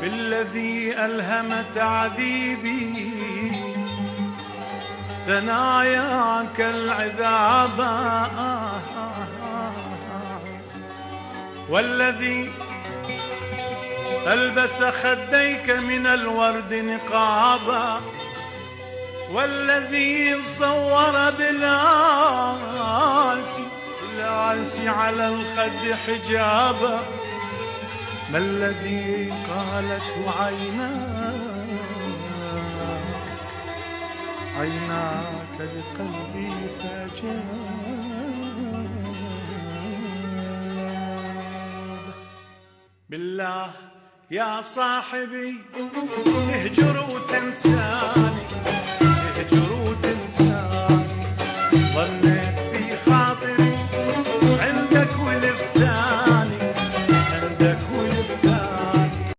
بالذي ألهم تعذيبي ثناياك العذابا، والذي ألبس خديك من الورد نقابا، والذي صور بالعاس على الخد حجابا، ما الذي قالته عيناك لقلبي فجاب. بالله يا صاحبي تهجر وتنساني، تهجر وتنساني